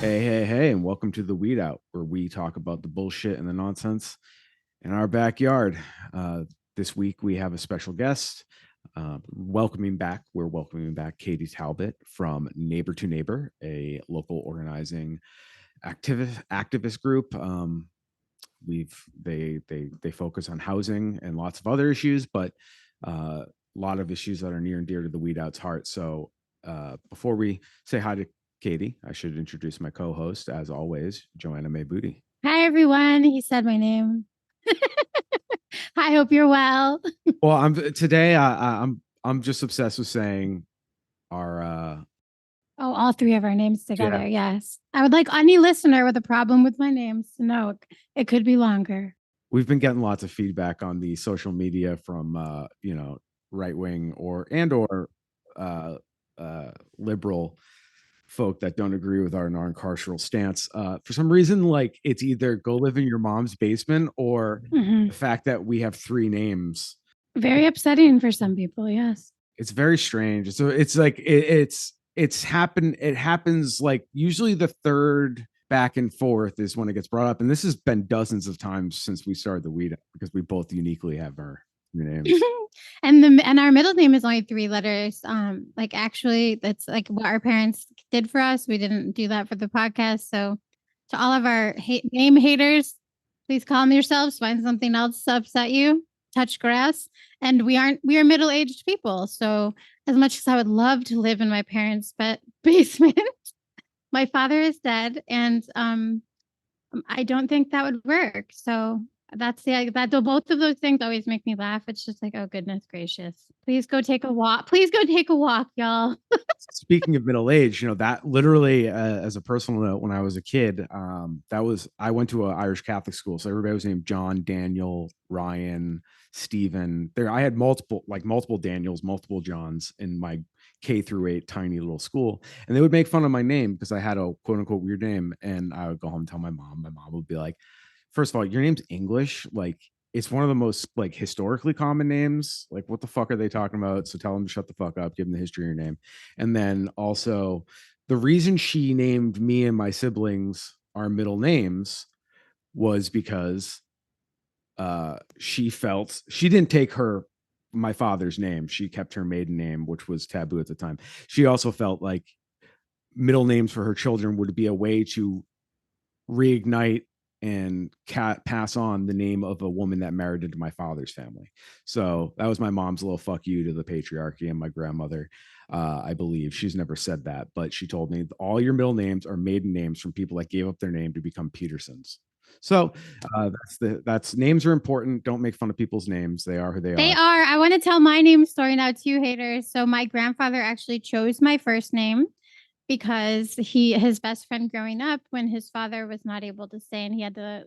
Hey, and welcome to the Weed Out, where we talk about the bullshit and the nonsense in our backyard. This week we have a special guest. We're welcoming back Katie Talbot from Neighbor to Neighbor, a local organizing activist group. They focus on housing and lots of other issues, but a lot of issues that are near and dear to the Weed Out's heart. So before we say hi to Katie, I should introduce my co-host, as always, Joanna May Booty. Hi, everyone. He said my name. I hope you're well. Well, I'm just obsessed with saying our all three of our names together. Yeah. Yes. I would like any listener with a problem with my names to know it could be longer. We've been getting lots of feedback on the social media from right wing or liberal folk that don't agree with our non-carceral stance. For some reason, like, it's either go live in your mom's basement or the fact that we have three names. Very upsetting for some people. Yes. It's very strange. So it's like it happens like usually the third back and forth is when it gets brought up, and this has been dozens of times since we started the Weed, because we both uniquely have our names. and our middle name is only 3 letters. Like, actually, that's like what our parents did for us. We didn't do that for the podcast. So to all of our name haters, please calm yourselves, find something else to upset you, touch grass. And we are middle-aged people. So as much as I would love to live in my parents' basement, my father is dead, and I don't think that would work. So both of those things always make me laugh. It's just like, oh, goodness gracious. Please go take a walk. Please go take a walk, y'all. Speaking of middle age, that literally, as a personal note, when I was a kid, I went to an Irish Catholic school. So everybody was named John, Daniel, Ryan, Stephen. I had multiple Daniels, multiple Johns in my K-8 tiny little school. And they would make fun of my name because I had a quote unquote weird name. And I would go home and tell my mom. My mom would be like, first of all, your name's English. Like, it's one of the most like historically common names. Like, what the fuck are they talking about? So tell them to shut the fuck up, give them the history of your name. And then also, the reason she named me and my siblings our middle names was because she felt she didn't take my father's name. She kept her maiden name, which was taboo at the time. She also felt like middle names for her children would be a way to reignite and pass on the name of a woman that married into my father's family. So that was my mom's little fuck you to the patriarchy. And my grandmother, I believe, she's never said that, but she told me all your middle names are maiden names from people that gave up their name to become Petersons. So that's names are important. Don't make fun of people's names. They are who they are. I want to tell my name story now too, haters. So my grandfather actually chose my first name because his best friend growing up, when his father was not able to stay and he had to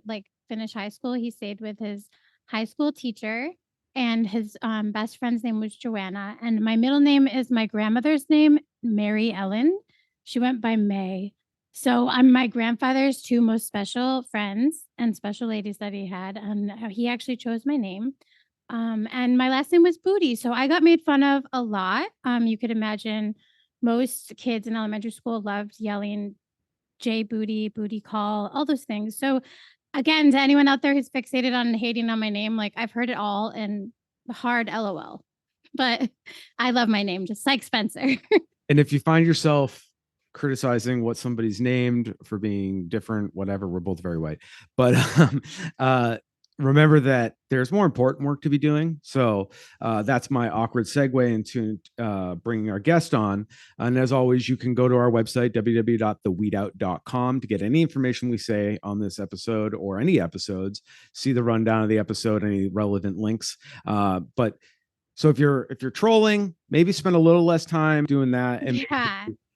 finish high school, he stayed with his high school teacher, and his best friend's name was Joanna. And my middle name is my grandmother's name, Mary Ellen. She went by May. So I'm my grandfather's 2 most special friends and special ladies that he had, and he actually chose my name. And my last name was Booty. So I got made fun of a lot. You could imagine most kids in elementary school loved yelling J Booty, booty call, all those things. So again, to anyone out there who's fixated on hating on my name, like, I've heard it all, and hard LOL. But I love my name, just like Spencer. And if you find yourself criticizing what somebody's named for being different, whatever, we're both very white. But remember that there's more important work to be doing. So that's my awkward segue into bringing our guest on. And as always, you can go to our website, www.theweedout.com, to get any information we say on this episode or any episodes, see the rundown of the episode, any relevant links. But so if you're trolling, maybe spend a little less time doing that, and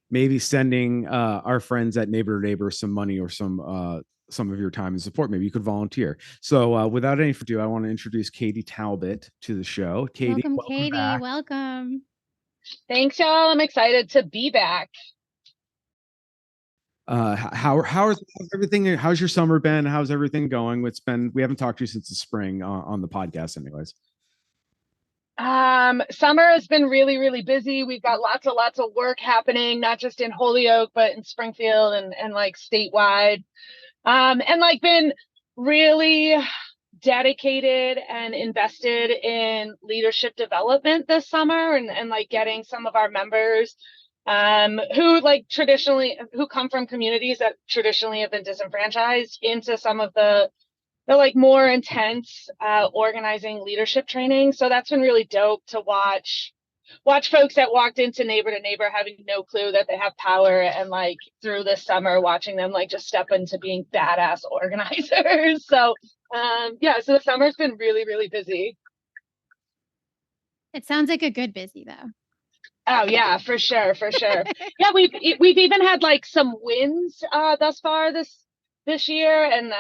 maybe sending our friends at Neighbor to Neighbor some money or some of your time and support. Maybe you could volunteer. So without any further ado, I want to introduce Katie Talbot to the show. Katie, welcome Katie. Back. Welcome. Thanks, y'all. I'm excited to be back. How's everything? How's your summer been? How's everything going? We haven't talked to you since the spring on the podcast anyways. Summer has been really, really busy. We've got lots of work happening, not just in Holyoke, but in Springfield and like statewide. And like been really dedicated and invested in leadership development this summer and like getting some of our members who like traditionally who come from communities that traditionally have been disenfranchised into some of the like more intense organizing leadership training. So that's been really dope to watch folks that walked into neighbor to neighbor having no clue that they have power, and like through this summer watching them like just step into being badass organizers. So yeah, so the summer's been really, really busy. It sounds like a good busy though. Oh yeah, for sure, for sure. Yeah, we've even had like some wins thus far this year, and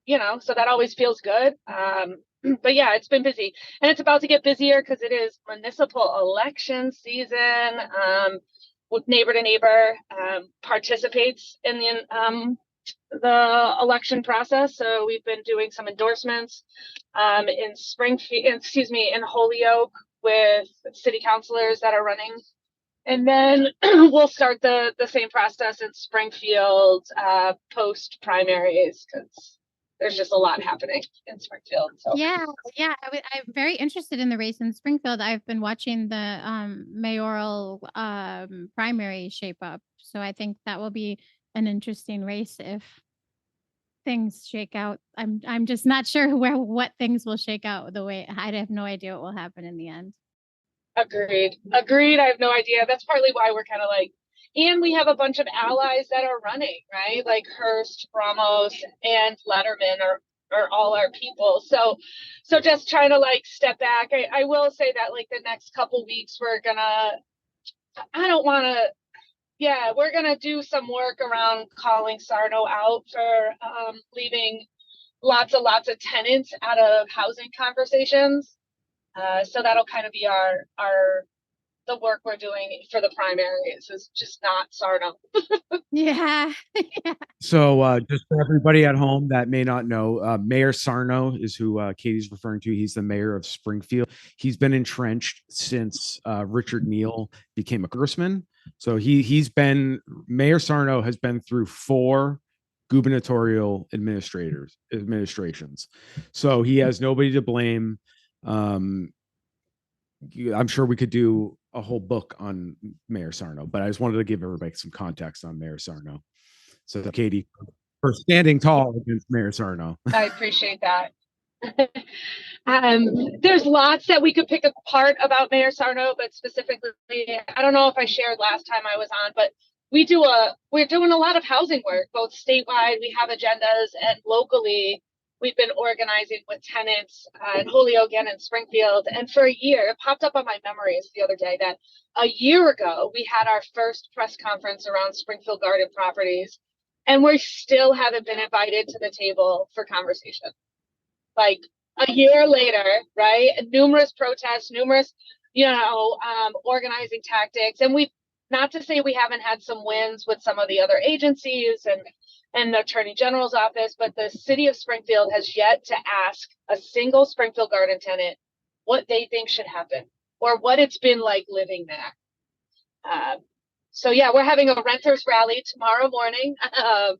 you know, so that always feels good. But yeah, it's been busy, and it's about to get busier because it is municipal election season. With neighbor to neighbor participates in the election process, so we've been doing some endorsements in Springfield, excuse me, in Holyoke with city councilors that are running. And then we'll start the same process in Springfield post primaries, because there's just a lot happening in Springfield. So yeah, I'm very interested in the race in Springfield. I've been watching the mayoral primary shape up, so I think that will be an interesting race if things shake out. I'm just not sure what things will shake out the way. I have no idea what will happen in the end. agreed. I have no idea. That's partly why we're kind of like, and we have a bunch of allies that are running, right? Like Hearst, Ramos, and Letterman are all our people. So just trying to like step back. I will say that like the next couple weeks we're gonna, I don't want to, yeah, we're gonna do some work around calling Sarno out for leaving lots of tenants out of housing conversations. So that'll kind of be our the work we're doing for the primaries, is just not Sarno. Yeah. So just for everybody at home that may not know, Mayor Sarno is who Katie's referring to. He's the mayor of Springfield. He's been entrenched since Richard Neal became a congressman. So Mayor Sarno has been through 4 gubernatorial administrations. So he has nobody to blame. I'm sure we could do a whole book on Mayor Sarno, but I just wanted to give everybody some context on Mayor Sarno. So Katie, for standing tall against Mayor Sarno. I appreciate that. There's lots that we could pick apart about Mayor Sarno, but specifically, I don't know if I shared last time I was on, but we're doing a lot of housing work, both statewide. We have agendas, and locally, we've been organizing with tenants in Holyoke and in Springfield. And for a year, it popped up on my memories the other day that a year ago, we had our first press conference around Springfield Garden properties, and we still haven't been invited to the table for conversation. Like a year later, right? Numerous protests, numerous, organizing tactics. And not to say we haven't had some wins with some of the other agencies and the Attorney General's office, but the city of Springfield has yet to ask a single Springfield Garden tenant what they think should happen or what it's been like living there. So yeah, we're having a renters rally tomorrow morning. I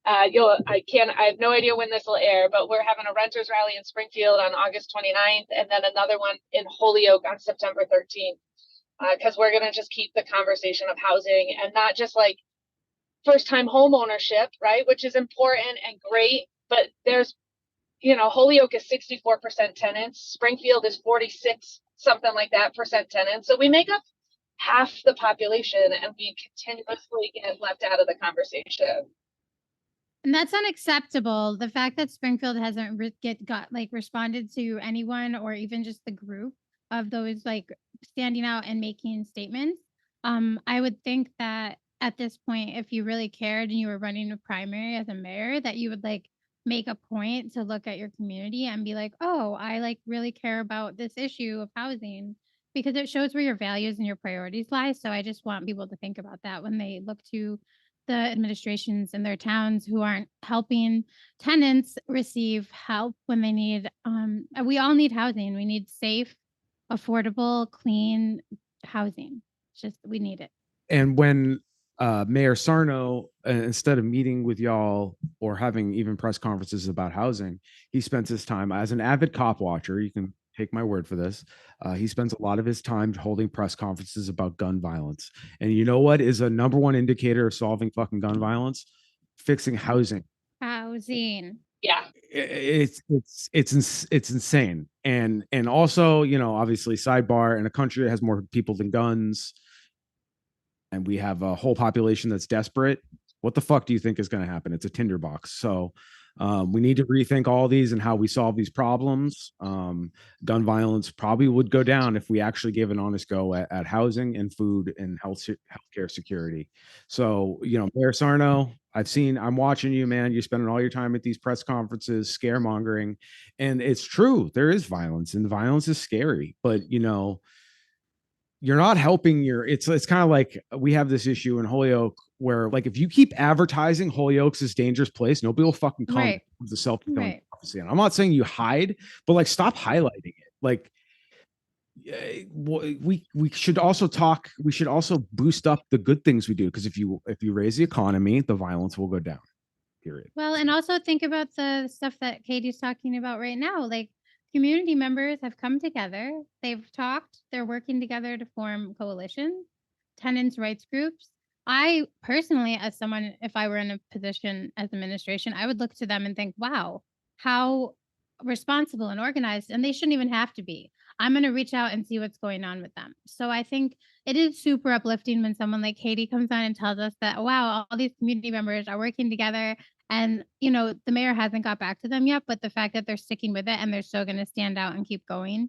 have no idea when this will air, but we're having a renters rally in Springfield on August 29th, and then another one in Holyoke on September 13th. Because we're going to just keep the conversation of housing, and not just like first time home ownership, right? Which is important and great, but there's, Holyoke is 64% tenants. Springfield is 46, something like that, percent tenants. So we make up half the population, and we continuously get left out of the conversation. And that's unacceptable. The fact that Springfield hasn't responded to anyone, or even just the group of those like standing out and making statements. I would think that at this point, if you really cared and you were running a primary as a mayor, that you would like make a point to look at your community and be like, oh, I like really care about this issue of housing, because it shows where your values and your priorities lie. So I just want people to think about that when they look to the administrations in their towns who aren't helping tenants receive help when they need. We all need housing. We need safe, affordable, clean housing. It's just, we need it. And when Mayor Sarno, instead of meeting with y'all or having even press conferences about housing, he spends his time as an avid cop watcher. You can take my word for this. He spends a lot of his time holding press conferences about gun violence. And you know what is a number one indicator of solving fucking gun violence? Fixing housing. Housing. Yeah. It's insane. And also, you know, obviously sidebar, in a country that has more people than guns, and we have a whole population that's desperate, what the fuck do you think is going to happen? It's a tinderbox. So we need to rethink all these and how we solve these problems. Gun violence probably would go down if we actually gave an honest go at housing and food and healthcare security. So, you know, Mayor Sarno, I'm watching you, man. You're spending all your time at these press conferences, scaremongering. And it's true. There is violence, and the violence is scary. But, you know, you're not helping it's kind of like we have this issue in Holyoke where, like, if you keep advertising Holyoke's this dangerous place, nobody will fucking come Right. with the self-fulfilling Right. prophecy. And I'm not saying you hide, but like, stop highlighting it. Like, we should also boost up the good things we do, because if you raise the economy, the violence will go down, period. Well, and also think about the stuff that Katie's talking about right now. Like, community members have come together, they've talked, they're working together to form coalitions, tenants' rights groups. I personally, as someone, if I were in a position as administration, I would look to them and think, wow, how responsible and organized, and they shouldn't even have to be. I'm going to reach out and see what's going on with them. So I think it is super uplifting when someone like Katie comes on and tells us that, wow, all these community members are working together. And, you know, the mayor hasn't got back to them yet, but the fact that they're sticking with it and they're still going to stand out and keep going,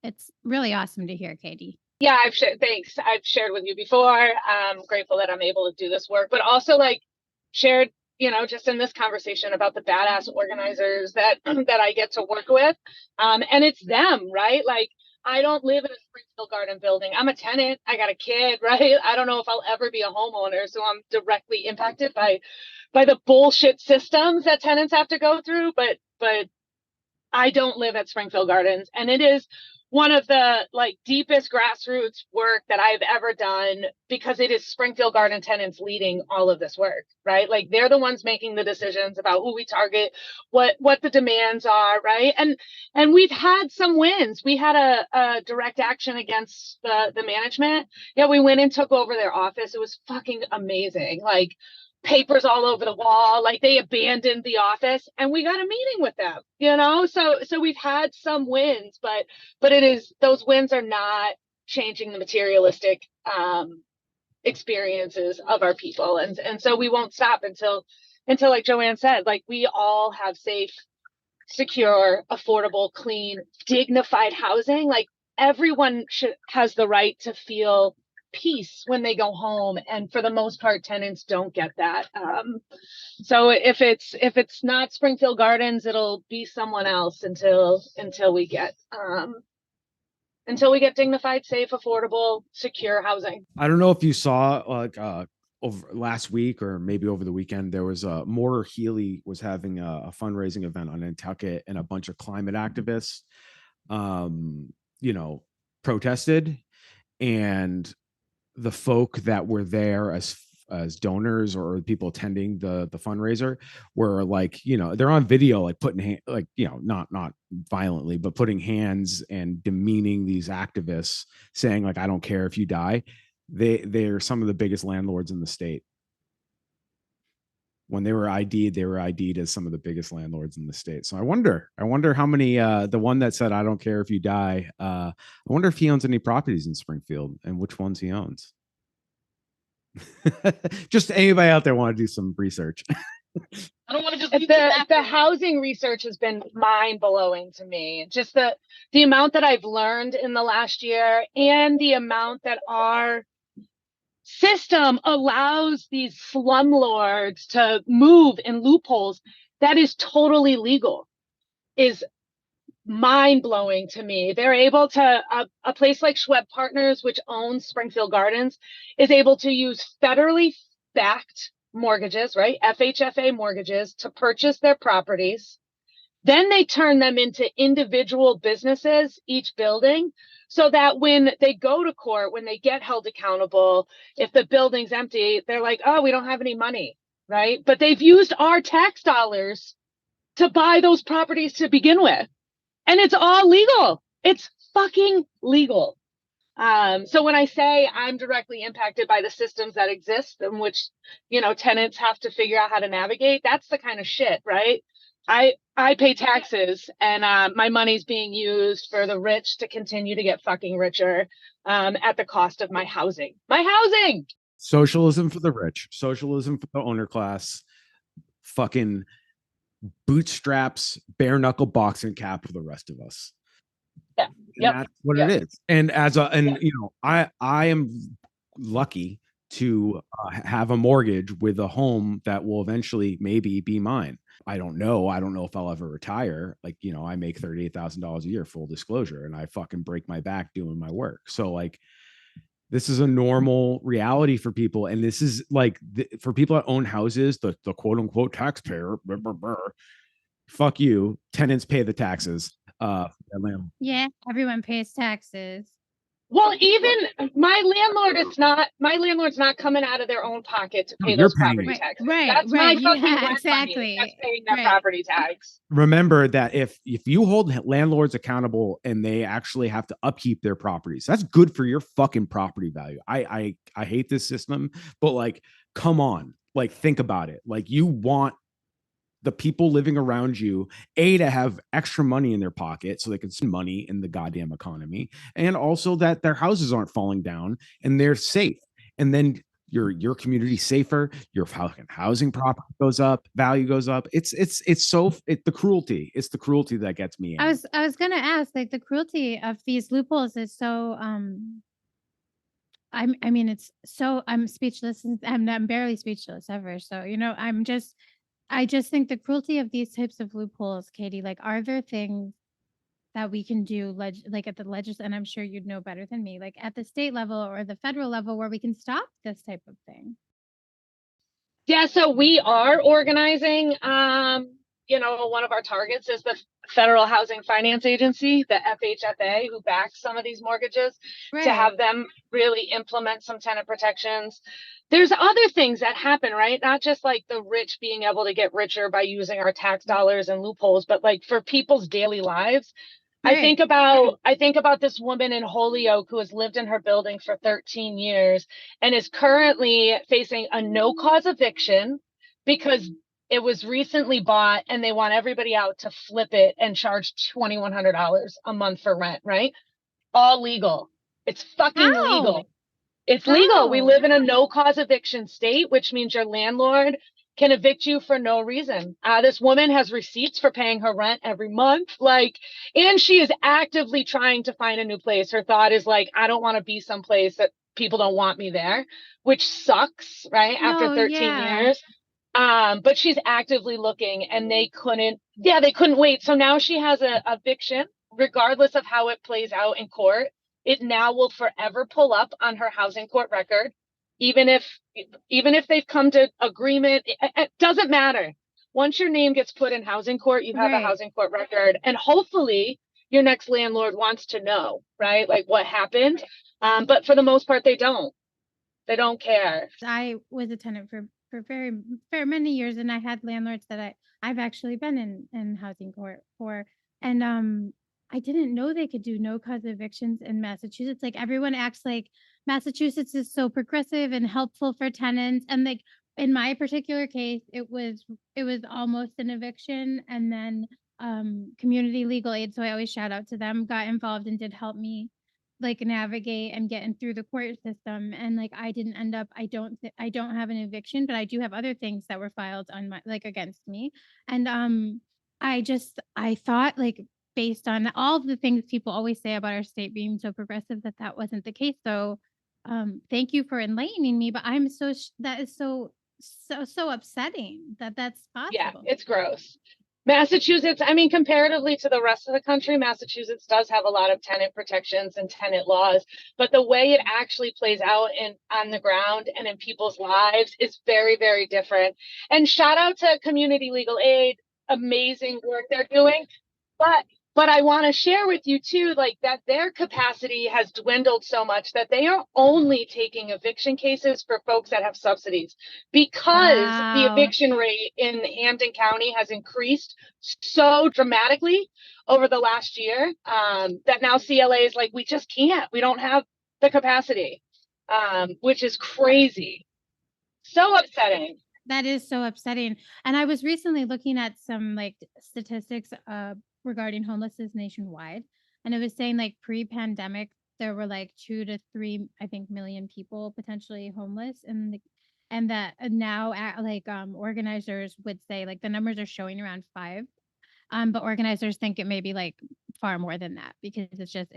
it's really awesome to hear, Katie. Yeah, thanks. I've shared with you before. I'm grateful that I'm able to do this work, but also, like, shared, you know, just in this conversation about the badass organizers that I get to work with. And it's them, right? Like, I don't live in a Springfield Garden building. I'm a tenant. I got a kid, right? I don't know if I'll ever be a homeowner, so I'm directly impacted by the bullshit systems that tenants have to go through. But I don't live at Springfield Gardens, and it is one of the, like, deepest grassroots work that I've ever done, because it is Springfield Garden tenants leading all of this work, right? Like, they're the ones making the decisions about who we target, what the demands are, right? And we've had some wins. We had a direct action against the management. Yeah, we went and took over their office. It was fucking amazing. Like, papers all over the wall, like, they abandoned the office, and we got a meeting with them, you know. So we've had some wins, but it is, those wins are not changing the materialistic experiences of our people, and so we won't stop until, like Joanne said, like, we all have safe, secure, affordable, clean, dignified housing. Like, everyone has the right to feel peace when they go home, and for the most part, tenants don't get that. So if it's not Springfield Gardens, it'll be someone else until we get dignified, safe, affordable, secure housing. I don't know if you saw, like, over last week or maybe over the weekend, there was Moore Healy was having a fundraising event on Nantucket, and a bunch of climate activists, you know, protested, and the folk that were there as donors or people attending the fundraiser were, like, you know, they're on video, like, putting like, you know, not violently, but putting hands and demeaning these activists, saying, like, I don't care if you die. They're some of the biggest landlords in the state. When they were ID'd as some of the biggest landlords in the state. So I wonder how many, the one that said, I don't care if you die, I wonder if he owns any properties in Springfield and which ones he owns. Just anybody out there want to do some research. I don't want to just the housing research has been mind-blowing to me. Just the amount that I've learned in the last year, and the amount that our system allows these slumlords to move in loopholes that is totally legal, is mind-blowing to me. They're able to, a place like Schweb Partners, which owns Springfield Gardens, is able to use federally backed mortgages, right? FHFA mortgages, to purchase their properties, Then they turn them into individual businesses, each building, so that when they go to court, when they get held accountable, if the building's empty, they're like, oh, we don't have any money, right? But they've used our tax dollars to buy those properties to begin with. And it's all legal. It's fucking legal. So when I say I'm directly impacted by the systems that exist in which, tenants have to figure out how to navigate, that's the kind of shit, right? I pay taxes, and my money's being used for the rich to continue to get fucking richer at the cost of my housing. My housing! Socialism for the rich, socialism for the owner class, fucking bootstraps, bare knuckle boxing cap for the rest of us. Yeah. Yep. That's what it is. And I am lucky to have a mortgage with a home that will eventually maybe be mine. I don't know if I'll ever retire. Like, I make $38,000 a year, full disclosure, and I fucking break my back doing my work. So like, this is a normal reality for people. And this is like, for people that own houses, the quote unquote taxpayer, fuck you, tenants pay the taxes. Yeah, everyone pays taxes. Well, even my landlord's not coming out of their own pocket to pay those property taxes. Right. That's my fucking rent exactly. money. That's paying their property tax. Remember that if you hold landlords accountable and they actually have to upkeep their properties, that's good for your fucking property value. I hate this system, but like, come on, like, think about it. Like, you want the people living around you, to have extra money in their pocket so they can spend money in the goddamn economy, and also that their houses aren't falling down and they're safe. And then your community safer, your housing property goes up, value goes up. It's the cruelty. It's the cruelty that gets me. I was gonna ask, like, the cruelty of these loopholes is so I mean, it's so, I'm speechless, and I'm barely speechless ever. So, I just think the cruelty of these types of loopholes, Katie, like, are there things that we can do, like at the legislature, and I'm sure you'd know better than me, like at the state level or the federal level, where we can stop this type of thing? Yeah, so we are organizing. One of our targets is the Federal Housing Finance Agency, the FHFA, who backs some of these mortgages, to have them really implement some tenant protections. There's other things that happen, right? Not just like the rich being able to get richer by using our tax dollars and loopholes, but like for people's daily lives. I think about this woman in Holyoke who has lived in her building for 13 years and is currently facing a no-cause eviction because it was recently bought and they want everybody out to flip it and charge $2,100 a month for rent, right? All legal. It's fucking legal. It's legal. We live in a no-cause eviction state, which means your landlord can evict you for no reason. This woman has receipts for paying her rent every month, and she is actively trying to find a new place. Her thought is like, I don't want to be someplace that people don't want me there, which sucks, right? After 13 years. But she's actively looking, and they couldn't wait. So now she has a eviction, regardless of how it plays out in court. It now will forever pull up on her housing court record. Even if they've come to agreement, it doesn't matter. Once your name gets put in housing court, you have a housing court record, and hopefully your next landlord wants to know, right? Like what happened. But for the most part, they don't care. I was a tenant for very many years, and I had landlords that I've actually been in housing court for, and I didn't know they could do no cause evictions in Massachusetts. Like, everyone acts like Massachusetts is so progressive and helpful for tenants, and like in my particular case, it was almost an eviction, and then community legal aid, so I always shout out to them, got involved and did help me like navigate and get in through the court system. And like, I didn't end up, I don't have an eviction, but I do have other things that were filed on my, like, against me. And I thought, like, based on all of the things people always say about our state being so progressive, that wasn't the case. So thank you for enlightening me, but that is so upsetting that that's possible. Yeah, it's gross. Massachusetts, I mean, comparatively to the rest of the country, Massachusetts does have a lot of tenant protections and tenant laws, but the way it actually plays out on the ground and in people's lives is very, very different. And shout out to community legal aid. amazing work they're doing. But I want to share with you too, like that their capacity has dwindled so much that they are only taking eviction cases for folks that have subsidies, because the Wow. eviction rate in Hampden County has increased so dramatically over the last year, that now CLA is like, we just can't, we don't have the capacity, which is crazy. So upsetting. That is so upsetting. And I was recently looking at some like statistics regarding homelessness nationwide, and it was saying like pre-pandemic there were like 2 to 3, I think, million people potentially homeless, and that now organizers would say like the numbers are showing around 5. But organizers think it may be like far more than that, because it's just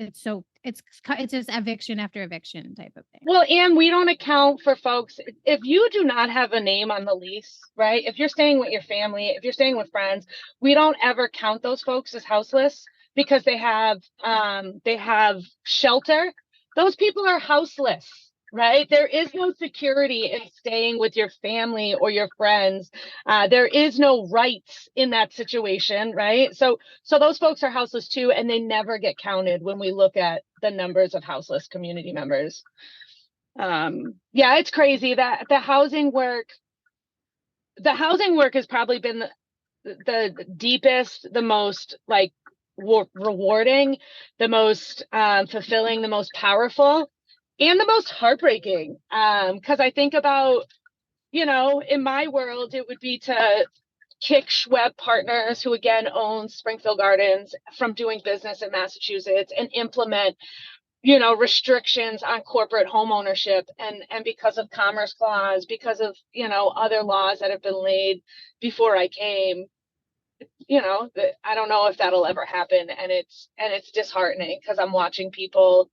eviction after eviction type of thing. Well, and we don't account for folks. If you do not have a name on the lease, right? If you're staying with your family, if you're staying with friends, we don't ever count those folks as houseless because they have shelter. Those people are houseless, right? There is no security in staying with your family or your friends. There is no rights in that situation, right? So those folks are houseless too, and they never get counted when we look at the numbers of houseless community members. Yeah, it's crazy that the housing work has probably been the deepest, the most like rewarding, the most fulfilling, the most powerful, and the most heartbreaking. Because I think about, in my world, it would be to kick Schweb Partners, who again owns Springfield Gardens, from doing business in Massachusetts and implement restrictions on corporate home ownership, and because of Commerce Clause, because of other laws that have been laid before I came, I don't know if that'll ever happen, and it's disheartening because I'm watching people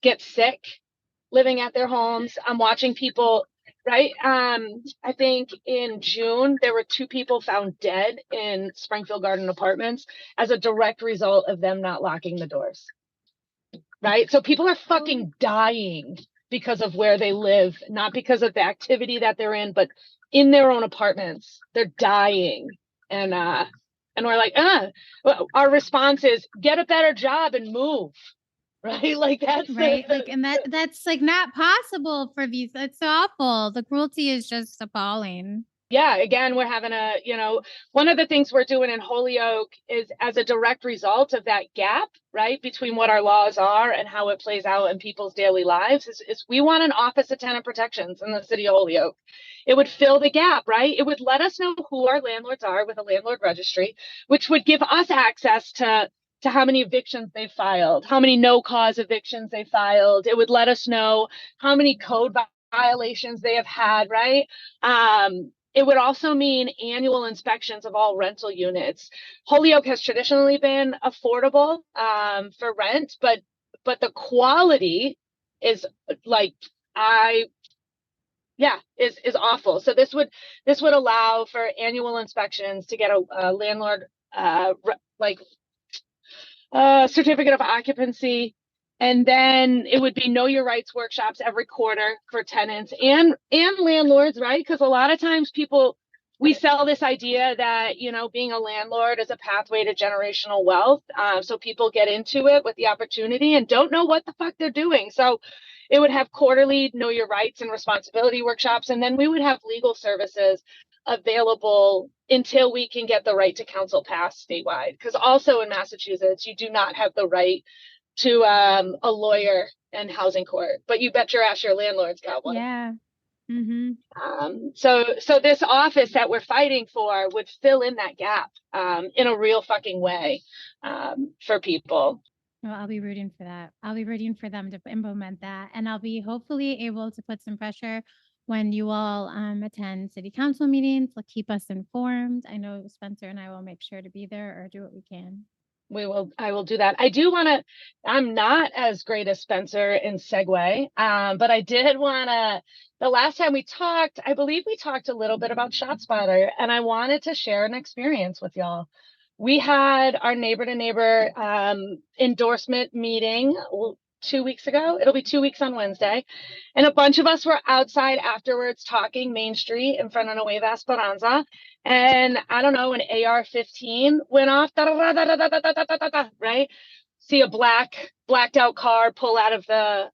get sick living at their homes. I'm watching people, right? I think in June there were 2 people found dead in Springfield Garden Apartments as a direct result of them not locking the doors. Right? So people are fucking dying because of where they live, not because of the activity that they're in, but in their own apartments. They're dying. And we're like, our response is get a better job and move. Right? Like that's right. And that's like not possible for these. It's awful. The cruelty is just appalling. Yeah, again, we're having one of the things we're doing in Holyoke is as a direct result of that gap, right, between what our laws are and how it plays out in people's daily lives is we want an Office of Tenant Protections in the city of Holyoke. It would fill the gap, right? It would let us know who our landlords are with a landlord registry, which would give us access to how many evictions they filed, how many no-cause evictions they filed. It would let us know how many code violations they have had, right? It would also mean annual inspections of all rental units. Holyoke has traditionally been affordable for rent, but the quality is like is awful. So this would allow for annual inspections to get a landlord certificate of occupancy. And then it would be know your rights workshops every quarter for tenants and landlords, right? Because a lot of times we sell this idea that, being a landlord is a pathway to generational wealth. So people get into it with the opportunity and don't know what the fuck they're doing. So it would have quarterly know your rights and responsibility workshops. And then we would have legal services available until we can get the right to counsel passed statewide. Because also in Massachusetts, you do not have the right to a lawyer and housing court, but you bet your ass your landlord's got one. Yeah. Mm-hmm. So this office that we're fighting for would fill in that gap in a real fucking way for people. Well, I'll be rooting for that. I'll be rooting for them to implement that, and I'll be hopefully able to put some pressure when you all attend city council meetings. Keep us informed. I know Spencer and I will make sure to be there or do what we can. I will do that. I'm not as great as Spencer in segue, but I did the last time we talked, I believe we talked a little bit about ShotSpotter, and I wanted to share an experience with y'all. We had our neighbor to neighbor endorsement meeting 2 weeks ago. It'll be 2 weeks on Wednesday. And a bunch of us were outside afterwards talking Main Street in front of Nueva Esperanza. And I don't know, an AR-15 went off, right? See a blacked out car pull out of the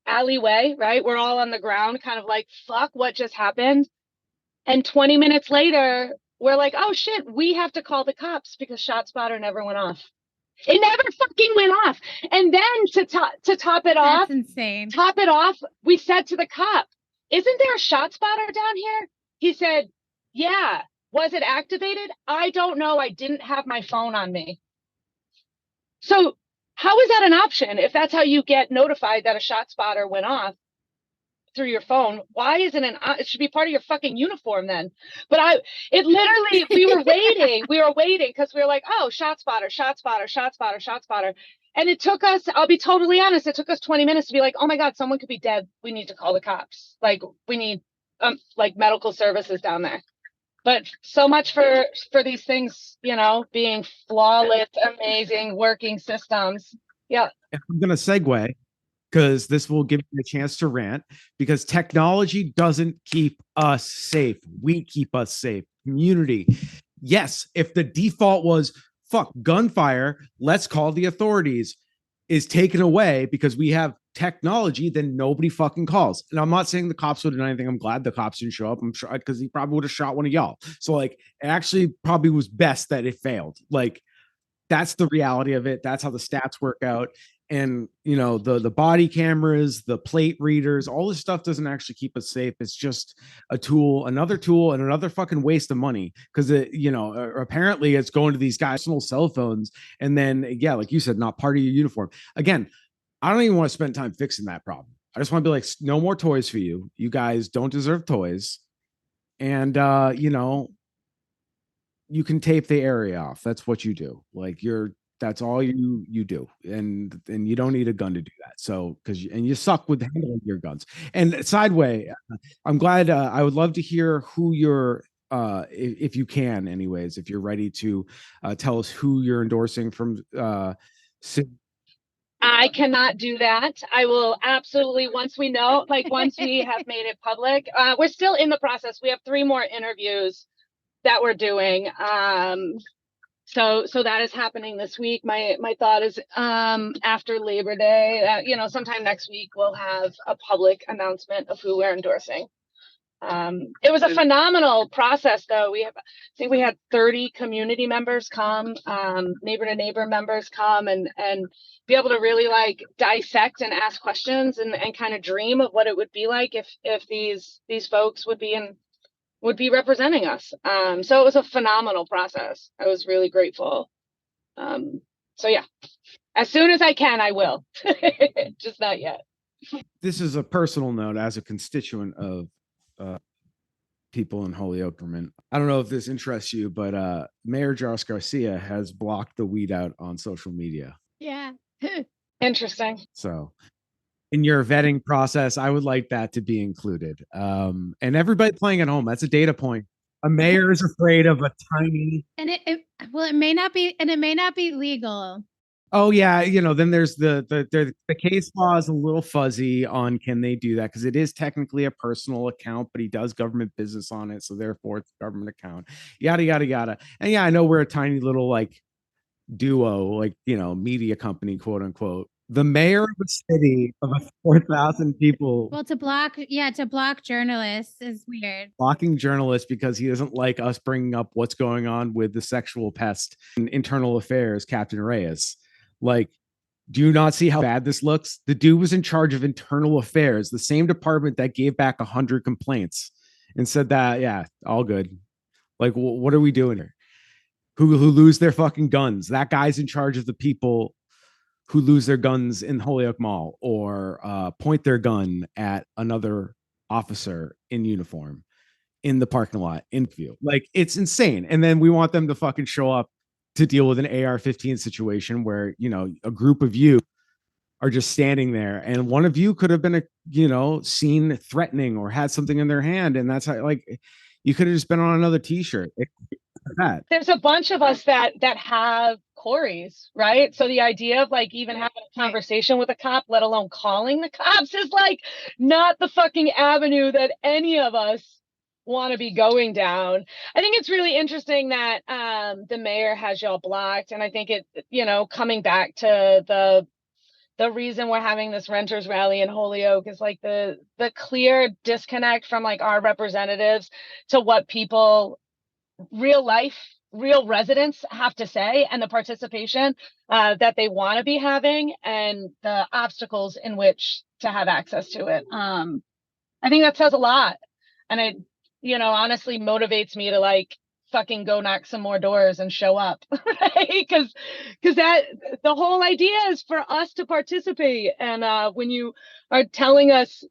alleyway, right? We're all on the ground, kind of like, fuck, what just happened? And 20 minutes later, we're like, oh shit, we have to call the cops because ShotSpotter never went off. It never fucking went off. And then to top it off, That's insane. Top it off, we said to the cop, isn't there a ShotSpotter down here? He said, yeah. Was it activated? I don't know. I didn't have my phone on me. So how is that an option? If that's how you get notified that a ShotSpotter went off through your phone, why isn't it should be part of your fucking uniform then? But we were waiting because we were like, oh, ShotSpotter. And it took us, I'll be totally honest, it took us 20 minutes to be like, oh my God, someone could be dead. We need to call the cops. Like we need like medical services down there. But so much for these things, you know, being flawless, amazing working systems. Yeah. I'm going to segue because this will give you a chance to rant, because technology doesn't keep us safe. We keep us safe. Community. Yes, if the default was fuck gunfire, let's call the authorities, is taken away because we have technology, then nobody fucking calls. And I'm not saying the cops would have done anything. I'm glad the cops didn't show up. I'm sure because he probably would have shot one of y'all. So like, it actually probably was best that it failed. Like, that's the reality of it. That's how the stats work out. And you know, the body cameras, the plate readers, all this stuff doesn't actually keep us safe. It's just a tool, another tool, and another fucking waste of money. Because it, you know, apparently it's going to these guys' personal cell phones, and then yeah, like you said, not part of your uniform. Again, I don't even want to spend time fixing that problem. I just want to be like, no more toys for you. You guys don't deserve toys. And you know, you can tape the area off. That's what you do. Like that's all you do. And you don't need a gun to do that. So, you suck with handling your guns. And sideway, I'm glad, I would love to hear who you're, if you can anyways, if you're ready to tell us who you're endorsing from, I cannot do that. I will absolutely, once we know, like once we have made it public, we're still in the process. We have 3 more interviews that we're doing. So that is happening this week. My thought is after Labor Day, you know, sometime next week, we'll have a public announcement of who we're endorsing. It was a phenomenal process, though. I think we had 30 community members come, neighbor to neighbor members come and be able to really like dissect and ask questions and kind of dream of what it would be like if these folks would be representing us. So it was a phenomenal process. I was really grateful. So yeah, as soon as I can, I will. Just not yet. This is a personal note as a constituent of people in Holyoke government. I don't know if this interests you, but Mayor Josh Garcia has blocked the weed out on social media. Yeah. Interesting. So in your vetting process, I would like that to be included. And everybody playing at home, that's a data point. A mayor is afraid of a tiny. And it may not be legal. Oh yeah, you know, then there's the case law is a little fuzzy on can they do that, because it is technically a personal account, but he does government business on it, so therefore it's a government account. Yada yada yada. And yeah, I know we're a tiny little like duo, like, you know, media company, quote unquote. The mayor of a city of 4,000 people. Well, to block journalists is weird. Blocking journalists because he doesn't like us bringing up what's going on with the sexual pest in internal affairs, Captain Reyes. Like, do you not see how bad this looks? The dude was in charge of internal affairs, the same department that gave back 100 complaints and said that, yeah, all good. Like, what are we doing here? Who lose their fucking guns? That guy's in charge of the people who lose their guns in Holyoke Mall or point their gun at another officer in uniform in the parking lot in view. Like, it's insane. And then we want them to fucking show up to deal with an AR-15 situation where, you know, a group of you are just standing there and one of you could have been, seen threatening or had something in their hand. And that's how, like, you could have just been on another t-shirt. There's a bunch of us that have Corey's, right? So the idea of like even having a conversation with a cop, let alone calling the cops, is like not the fucking avenue that any of us want to be going down. I think it's really interesting that the mayor has y'all blocked, and I think it, you know, coming back to the reason we're having this renters rally in Holyoke is like the clear disconnect from like our representatives to what people, real life, real residents have to say, and the participation that they want to be having, and the obstacles in which to have access to it. I think that says a lot, and it, you know, honestly motivates me to like fucking go knock some more doors and show up, right? Because that, the whole idea is for us to participate, and when you are telling us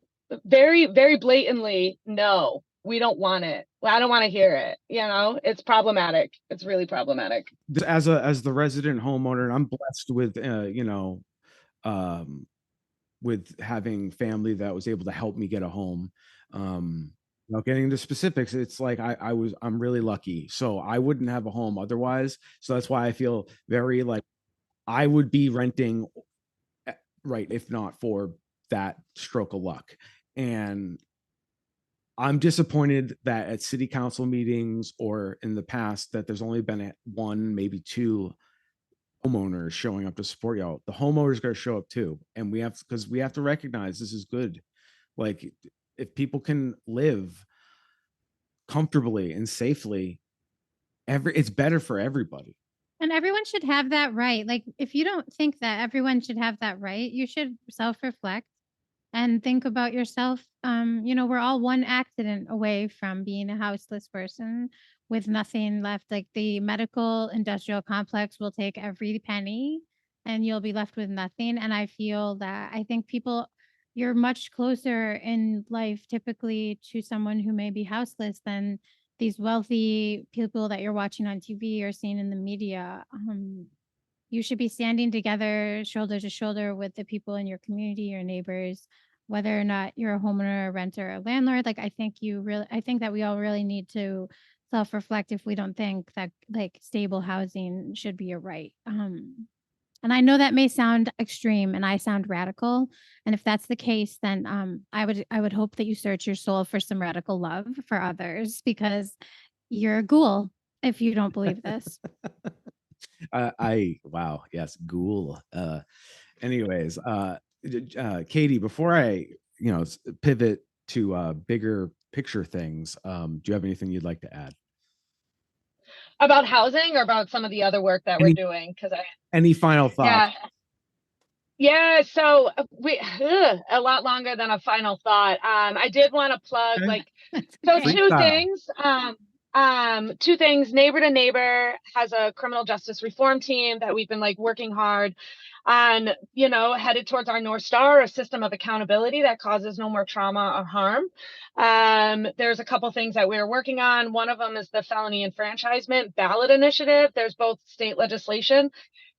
very, very blatantly, no, we don't want it, well, I don't want to hear it, you know, it's problematic. It's really problematic. As the resident homeowner, and I'm blessed with you know, with having family that was able to help me get a home. Without getting into specifics, it's like I'm really lucky. So I wouldn't have a home otherwise. So that's why I feel very like I would be renting, right, if not for that stroke of luck. And I'm disappointed that at city council meetings or in the past that there's only been one, maybe two homeowners showing up to support y'all. The homeowners got to show up too. And we have, because we have to recognize this is good. Like, if people can live comfortably and safely, it's better for everybody. And everyone should have that right. Like, if you don't think that everyone should have that right, you should self-reflect and think about yourself. You know, we're all one accident away from being a houseless person with nothing left. Like, the medical industrial complex will take every penny and you'll be left with nothing. And I feel that I think people, you're much closer in life typically to someone who may be houseless than these wealthy people that you're watching on TV or seeing in the media. You should be standing together, shoulder to shoulder with the people in your community, your neighbors, whether or not you're a homeowner, a renter, a landlord. Like, I think that we all really need to self-reflect if we don't think that like stable housing should be a right. And I know that may sound extreme and I sound radical. And if that's the case, then I would hope that you search your soul for some radical love for others, because you're a ghoul if you don't believe this. Wow, yes, ghoul. Anyways, Katie, before I, you know, pivot to bigger picture things, do you have anything you'd like to add About housing or about some of the other work that we're doing? Because any final thoughts? Yeah, so a lot longer than a final thought. I did want to plug like, so two things. Neighbor to Neighbor has a criminal justice reform team that we've been like working hard on, you know, headed towards our North Star, a system of accountability that causes no more trauma or harm. There's a couple things that we're working on. One of them is the felony enfranchisement ballot initiative. There's both state legislation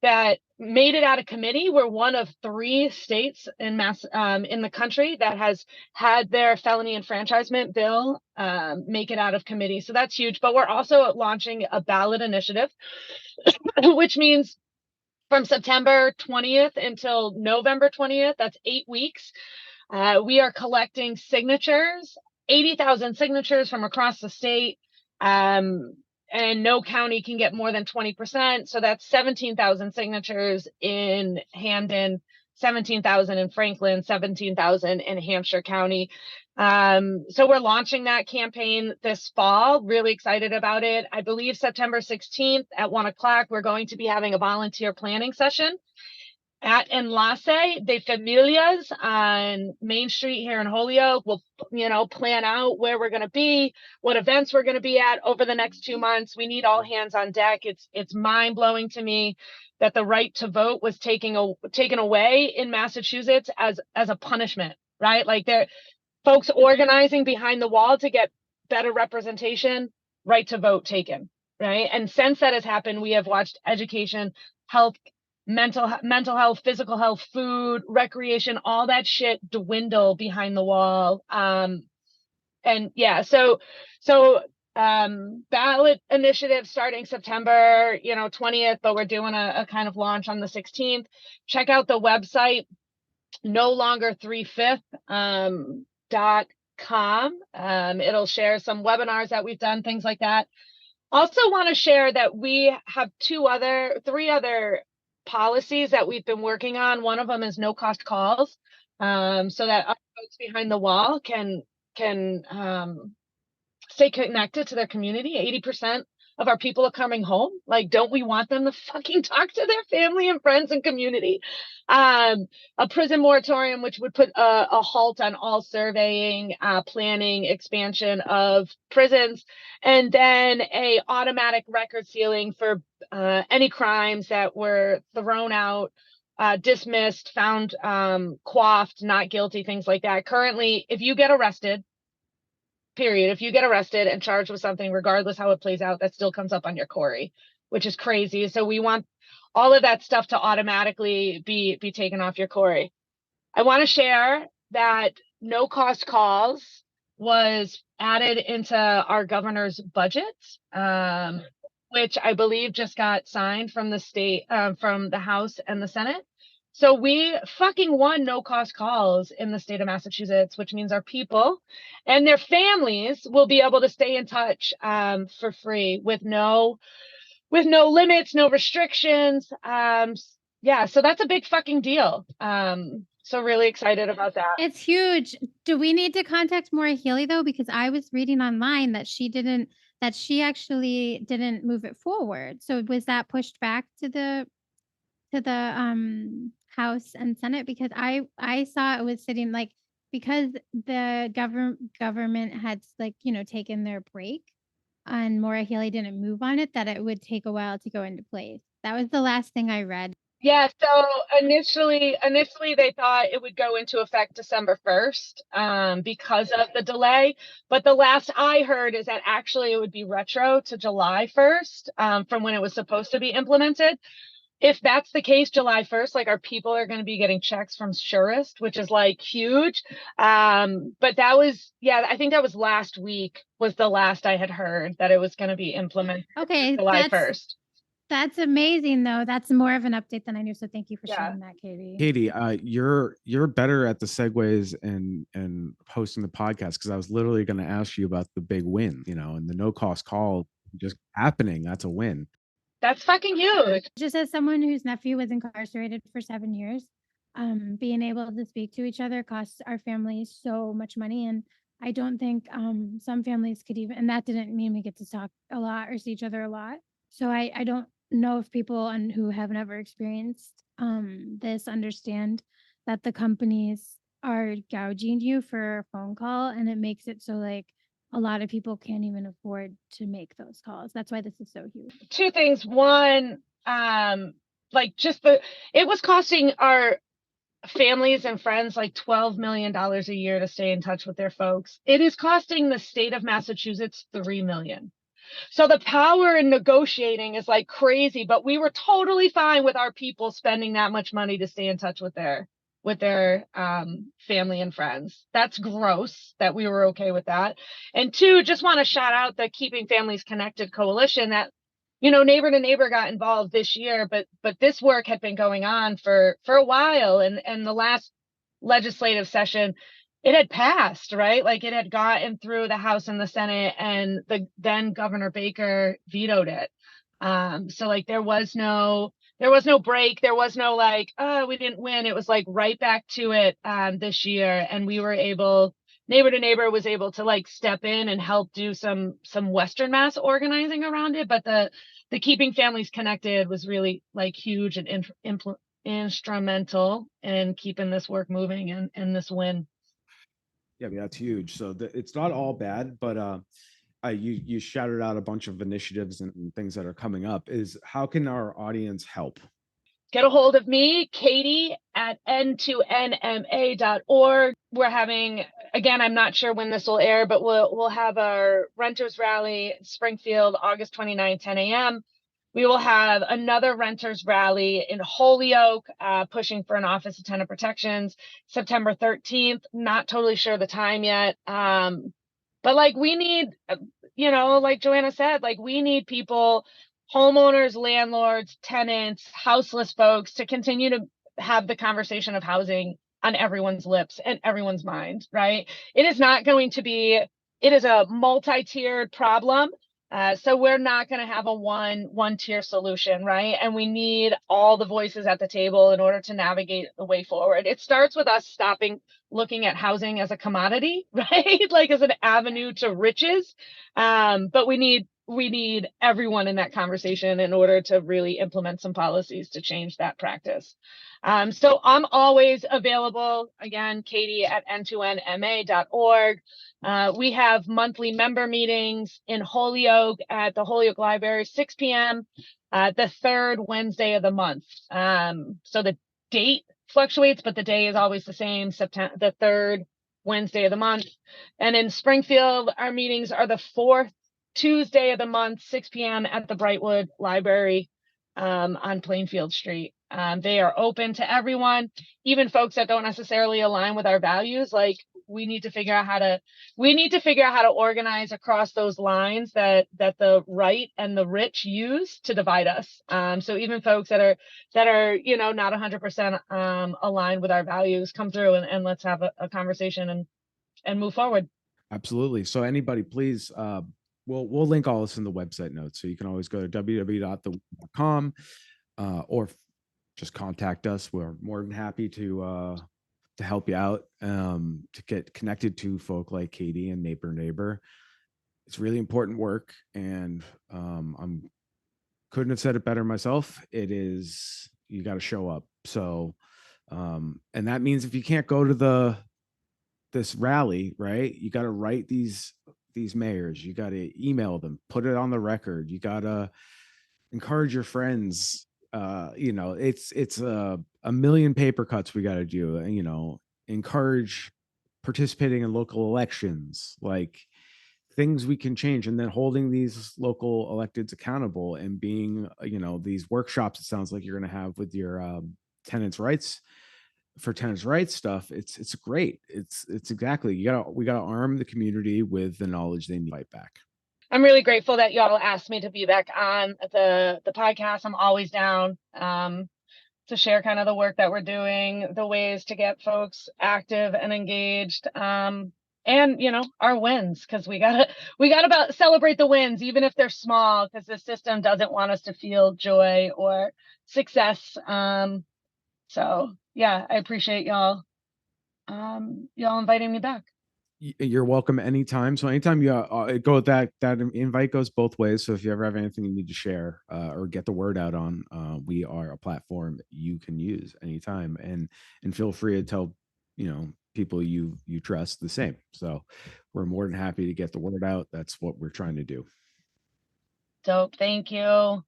that made it out of committee. We're one of 3 states in the country that has had their felony enfranchisement bill make it out of committee. So that's huge. But we're also launching a ballot initiative, which means from September 20th until November 20th, that's 8 weeks, we are collecting signatures, 80,000 signatures from across the state. And no county can get more than 20%. So that's 17,000 signatures in Hamden, 17,000 in Franklin, 17,000 in Hampshire County. So we're launching that campaign this fall. Really excited about it. I believe September 16th at 1:00, we're going to be having a volunteer planning session at Enlace de Familias on Main Street here in Holyoke. We'll, you know, plan out where we're going to be, what events we're going to be at over the next 2 months. We need all hands on deck. It's mind blowing to me that the right to vote was taken away in Massachusetts as a punishment, right? Like, there, folks organizing behind the wall to get better representation, right to vote taken, right? And since that has happened, we have watched education, health, mental health, physical health, food, recreation, all that shit dwindle behind the wall. And yeah, so ballot initiative starting September 20th, but we're doing a kind of launch on the 16th. Check out the website, no longer 3/5 .com. It'll share some webinars that we've done, things like that. Also want to share that we have three other policies that we've been working on. One of them is no cost calls, so that our folks behind the wall can stay connected to their community. 80% of our people are coming home. Like, don't we want them to fucking talk to their family and friends and community? A prison moratorium, which would put a halt on all surveying, planning, expansion of prisons, and then a automatic record sealing for any crimes that were thrown out, dismissed, found quaffed, not guilty, things like that. Currently, if you get arrested, period, if you get arrested and charged with something, regardless how it plays out, that still comes up on your Corey, which is crazy. So we want all of that stuff to automatically be taken off your Corey. I want to share that no cost calls was added into our governor's budget, which I believe just got signed from the state, from the House and the Senate. So we fucking won no cost calls in the state of Massachusetts, which means our people and their families will be able to stay in touch for free with no limits, no restrictions. Yeah, so that's a big fucking deal. So really excited about that. It's huge. Do we need to contact Maura Healey though? Because I was reading online that she actually didn't move it forward. So was that pushed back to the House and Senate? Because I saw it was sitting like, because the government had like, taken their break and Maura Healey didn't move on it, that it would take a while to go into place. That was the last thing I read. Yeah, so initially they thought it would go into effect December 1st because of the delay. But the last I heard is that actually it would be retro to July 1st from when it was supposed to be implemented. If that's the case, July 1st, like our people are going to be getting checks from Surest, which is like huge. But that was, I think that was last week was the last I had heard that it was going to be implemented. Okay, July 1st. That's amazing, though. That's more of an update than I knew. So thank you for sharing that, Katie. Katie, you're better at the segues and hosting the podcast, because I was literally going to ask you about the big win, and the no cost call just happening. That's a win. That's fucking huge. Just as someone whose nephew was incarcerated for 7 years, being able to speak to each other costs our families so much money. And I don't think some families could even, and that didn't mean we get to talk a lot or see each other a lot. So I don't know if people who have never experienced this understand that the companies are gouging you for a phone call, and it makes it so like a lot of people can't even afford to make those calls. That's why this is so huge. Two things. One, like it was costing our families and friends like $12 million a year to stay in touch with their folks. It is costing the state of Massachusetts $3 million. So the power in negotiating is like crazy, but we were totally fine with our people spending that much money to stay in touch with their family and friends. That's gross that we were okay with that. And two, just want to shout out the Keeping Families Connected Coalition that, Neighbor to Neighbor got involved this year, but this work had been going on for a while. And the last legislative session, it had passed, right? Like it had gotten through the House and the Senate, and the then Governor Baker vetoed it. So like there was no break. There was no like, oh, we didn't win. It was like right back to it this year. And we were able, Neighbor to Neighbor was able to like step in and help do some Western Mass organizing around it. But the Keeping Families Connected was really like huge and instrumental in keeping this work moving and this win. Yeah, that's huge. So it's not all bad, but you shouted out a bunch of initiatives and things that are coming up. How can our audience help? Get a hold of me, Katie at N2NMA.org. We're having, again, I'm not sure when this will air, but we'll have our renters rally in Springfield, August 29, 10 a.m. We will have another renters rally in Holyoke, pushing for an Office of Tenant Protections, September 13th. Not totally sure the time yet. But like we need like Joanna said, like we need people, homeowners, landlords, tenants, houseless folks to continue to have the conversation of housing on everyone's lips and everyone's mind, right? It is not going to be, it is a multi-tiered problem. So we're not going to have a one tier solution, right? And we need all the voices at the table in order to navigate the way forward. It starts with us stopping looking at housing as a commodity, right? Like as an avenue to riches. But we need everyone in that conversation in order to really implement some policies to change that practice. So I'm always available, again, Katie at n2nma.org. We have monthly member meetings in Holyoke at the Holyoke Library, 6 p.m. The third Wednesday of the month. So the date fluctuates, but the day is always the same, September, the third Wednesday of the month. And in Springfield, our meetings are the fourth Tuesday of the month, 6 p.m. at the Brightwood Library on Plainfield Street. They are open to everyone, even folks that don't necessarily align with our values. Like we need to figure out how to organize across those lines that the right and the rich use to divide us. So even folks that are not 100% aligned with our values, come through and let's have a conversation and move forward. Absolutely. So anybody, please, we'll link all this in the website notes. So you can always go to www.theweed.com or just contact us. We're more than happy to help you out, to get connected to folk like Katie and Neighbor. It's really important work, and I'm couldn't have said it better myself. It is, you got to show up. So, and that means if you can't go to this rally, right, you got to write these mayors, you got to email them, put it on the record, you got to encourage your friends. It's a million paper cuts we got to do, encourage participating in local elections, like things we can change, and then holding these local electeds accountable, and being, these workshops, it sounds like you're going to have with your tenants rights stuff. It's great. It's exactly, we gotta arm the community with the knowledge they need to fight back. I'm really grateful that y'all asked me to be back on the podcast. I'm always down to share kind of the work that we're doing, the ways to get folks active and engaged, and our wins, because we gotta celebrate the wins, even if they're small, because the system doesn't want us to feel joy or success. So yeah, I appreciate y'all inviting me back. You're welcome anytime. So anytime you that invite goes both ways. So if you ever have anything you need to share or get the word out on, we are a platform you can use anytime, and feel free to tell people you trust the same. So we're more than happy to get the word out. That's what we're trying to do. Dope. Thank you.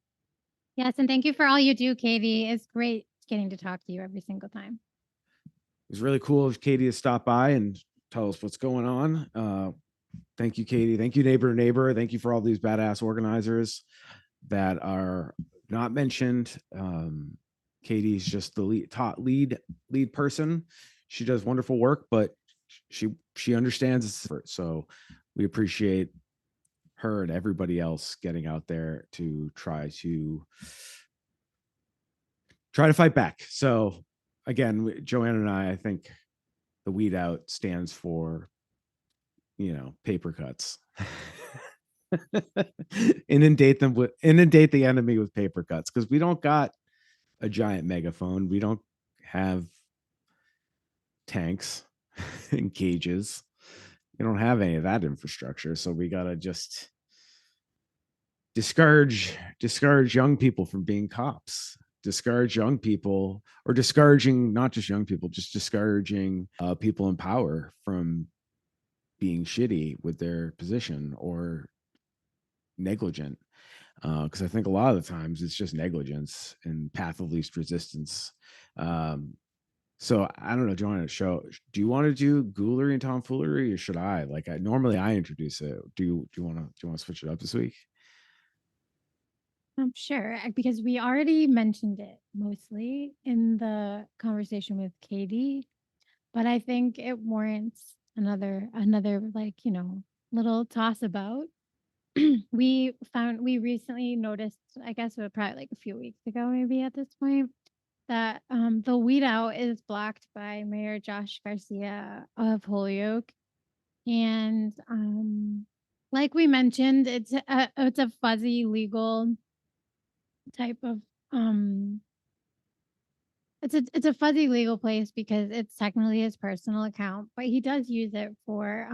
Yes, and thank you for all you do, Katie. It's great getting to talk to you every single time. It was really cool of Katie to stop by and tell us what's going on. Thank you, Katie. Thank you, neighbor. Thank you for all these badass organizers that are not mentioned. Katie's just the lead person. She does wonderful work, but she understands it. So we appreciate her and everybody else getting out there to try to fight back. So again, Joanna and I think the Weed Out stands for, paper cuts. inundate the enemy with paper cuts, because we don't got a giant megaphone. We don't have tanks and cages. We don't have any of that infrastructure. So we got to just discourage young people from being cops, discourage young people, or discouraging not just young people, just discouraging people in power from being shitty with their position or negligent. Because I think a lot of the times it's just negligence and path of least resistance. So I don't know, Joanna, do you want to do ghoulery and tomfoolery, or should I? Like, normally I introduce it. Do you want to switch it up this week? I'm sure, because we already mentioned it mostly in the conversation with Katie, but I think it warrants another little toss about. we recently noticed, I guess it was probably like a few weeks ago, maybe at this point, that the weed out is blocked by Mayor Josh Garcia of Holyoke. And like we mentioned, it's a fuzzy legal type of it's a fuzzy legal place because it's technically his personal account, but he does use it for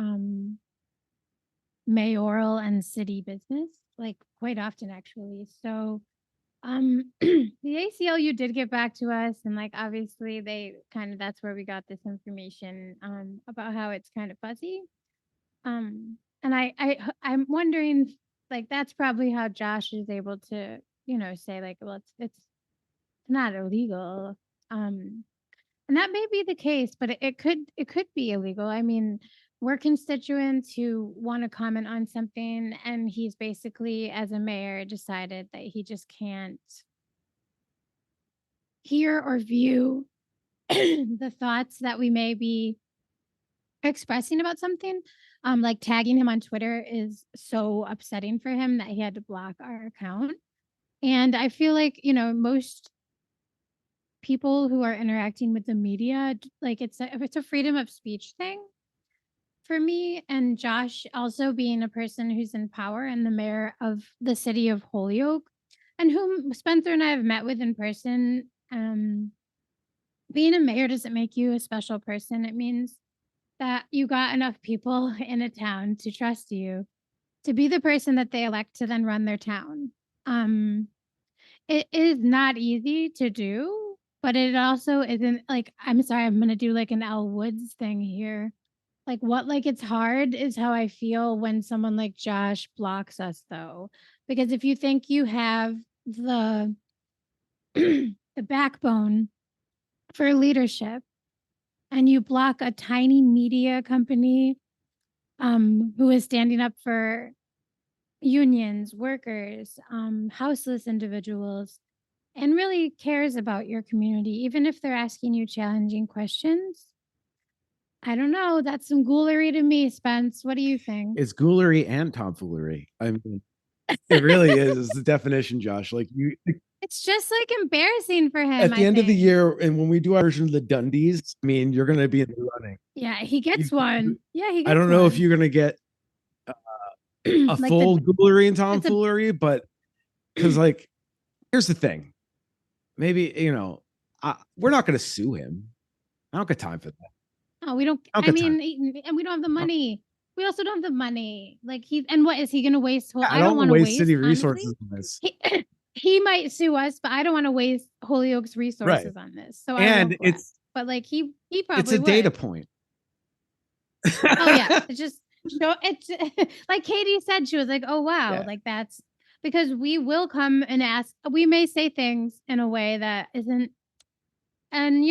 mayoral and city business, like quite often actually. So the ACLU did get back to us, and like obviously they kind of, that's where we got this information about how it's kind of fuzzy. And I'm wondering, like, that's probably how Josh is able to, say like, well, it's not illegal. And that may be the case, but it could be illegal. I mean, we're constituents who want to comment on something, and he's basically, as a mayor, decided that he just can't hear or view the thoughts that we may be expressing about something. Like tagging him on Twitter is so upsetting for him that he had to block our account. And I feel like, most people who are interacting with the media, like it's a freedom of speech thing for me. And Josh also being a person who's in power and the mayor of the city of Holyoke, and whom Spencer and I have met with in person. Being a mayor doesn't make you a special person. It means that you got enough people in a town to trust you to be the person that they elect to then run their town. Um, it is not easy to do, but it also isn't like, I'm sorry, I'm gonna do like an Elle Woods thing here. Like it's hard is how I feel when someone like Josh blocks us though. Because if you think you have the the backbone for leadership and you block a tiny media company who is standing up for unions, workers, houseless individuals, and really cares about your community, even if they're asking you challenging questions. I don't know. That's some ghoulery to me, Spence. What do you think? It's ghoulery and tomfoolery. I mean, it really is the definition, Josh. Like It's just like embarrassing for him. At the end of the year, and when we do our version of the Dundies, I mean, you're going to be in the running. Yeah, he gets one. Yeah, he gets I don't know if you're going to get a like full ghoulery and tomfoolery, but because like, here's the thing. Maybe, we're not going to sue him. I don't got time for that. Oh, we don't. I mean, and we don't have the money. We also don't have the money. Like and what is he going to waste? I don't want to waste city resources on this. He might sue us, but I don't want to waste Holyoke's resources on this. So but like he probably it's a data point. Oh yeah, it's just it's like Katie said. She was like, "Oh wow, like that's because we will come and ask. We may say things in a way that isn't, and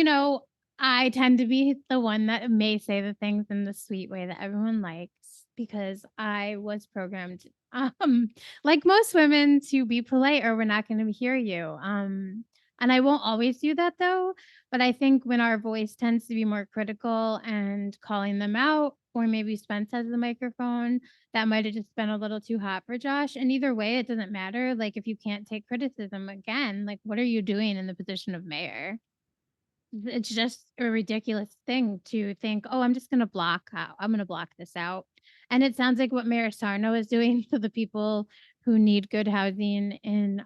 I tend to be the one that may say the things in the sweet way that everyone likes because I was programmed, like most women, to be polite or we're not going to hear you. And I won't always do that though. But I think when our voice tends to be more critical and calling them out, or maybe Spence has the microphone, that might have just been a little too hot for Josh. And either way, it doesn't matter. Like if you can't take criticism again, like what are you doing in the position of mayor? It's just a ridiculous thing to think, oh, I'm just going to I'm going to block this out. And it sounds like what Mayor Sarno is doing to the people who need good housing in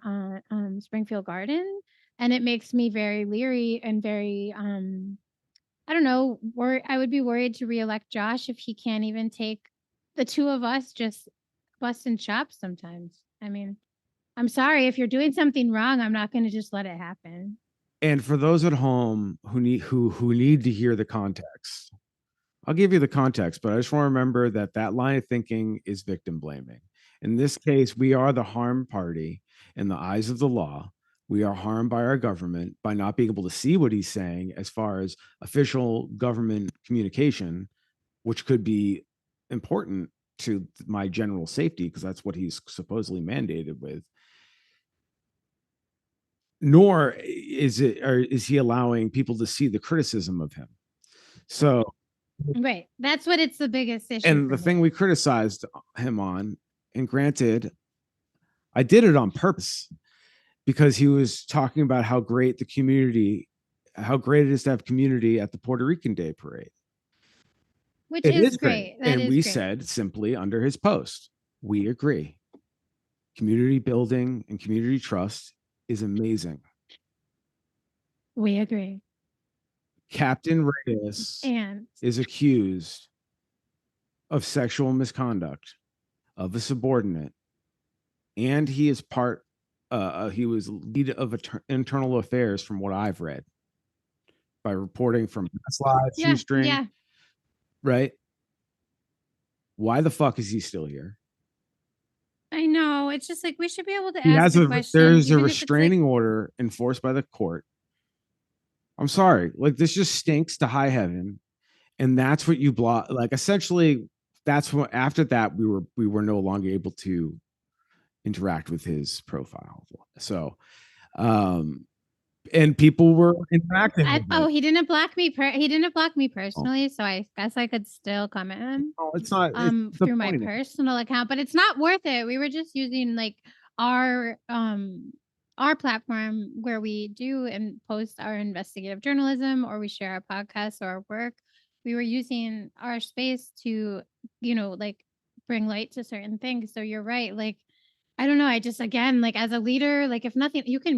Springfield Garden. And it makes me very leery and very, I don't know, I would be worried to reelect Josh if he can't even take the two of us just busting chops sometimes. I mean, I'm sorry, if you're doing something wrong, I'm not going to just let it happen. And for those at home who need to hear the context, I'll give you the context, but I just want to remember that line of thinking is victim blaming. In this case, we are the harmed party in the eyes of the law. We are harmed by our government by not being able to see what he's saying as far as official government communication, which could be important to my general safety because that's what he's supposedly mandated with. Nor is he allowing people to see the criticism of him. So right, that's what it's the biggest issue. And the thing we criticized him on And granted, I did it on purpose because he was talking about how great it is to have community at the Puerto Rican Day Parade. Which is great. And we said simply under his post, we agree. Community building and community trust is amazing. We agree. Captain Reyes is accused of sexual misconduct of a subordinate, and he is he was lead of internal affairs from what I've read by reporting from Mass Live, Shoestring. Yeah. Right? Why the fuck is he still here? I know. It's just like we should be able to ask the question. There's a restraining order enforced by the court. I'm sorry. Like, this just stinks to high heaven. And that's what you block. Like, essentially, that's what after that we were no longer able to interact with his profile. So and people were interacting. He didn't block me. He didn't block me personally, so I guess I could still comment him. No, it's not through my personal account, but it's not worth it. We were just using like our platform where we do and post our investigative journalism, or we share our podcasts or our work. We were using our space to, like bring light to certain things. So you're right. Like, I don't know. I just, again, like as a leader, like if nothing, you could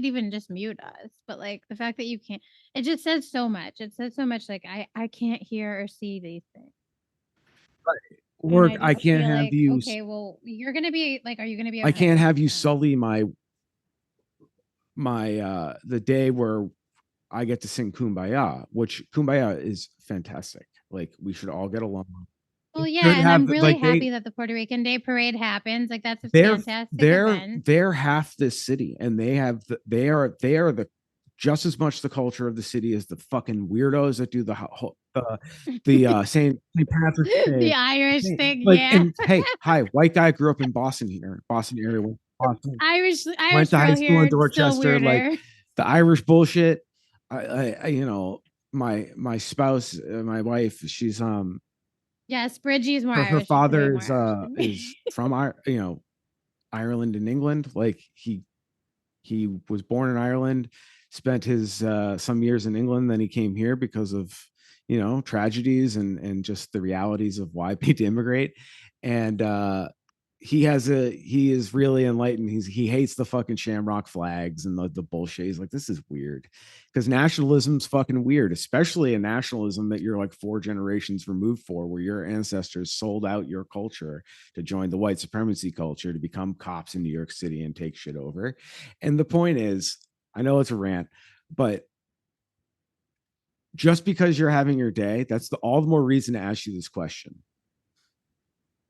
even just mute us. But like the fact that you can't, it just says so much. It says so much. Like I can't hear or see these things. Or I can't have like, you. Okay, well, you're going to be like, are you going to be? I can't have you sully my the day where I get to sing Kumbaya, which Kumbaya is fantastic. Like, we should all get along. Well, yeah, and I'm really happy that the Puerto Rican Day Parade happens. Like, that's a fantastic event. They're half this city, and they are the just as much the culture of the city as the fucking weirdos that do the St. Patrick's Day, the Irish thing. Like, yeah. And hey, hi, white guy, grew up in Boston area. Boston. Irish went to high school in Dorchester. Like, the Irish bullshit. I my spouse, my wife, she's yes, Bridgie's more her Irish. Father is from Ireland and England. Like, he was born in Ireland, spent his some years in England, then he came here because of tragedies and just the realities of why people immigrate. And he is really enlightened. He hates the fucking shamrock flags and the bullshit. He's like, this is weird, because nationalism's fucking weird, especially a nationalism that you're like 4 generations removed where your ancestors sold out your culture to join the white supremacy culture, to become cops in New York City and take shit over. And the point is, I know it's a rant, but just because you're having your day, that's all the more reason to ask you this question.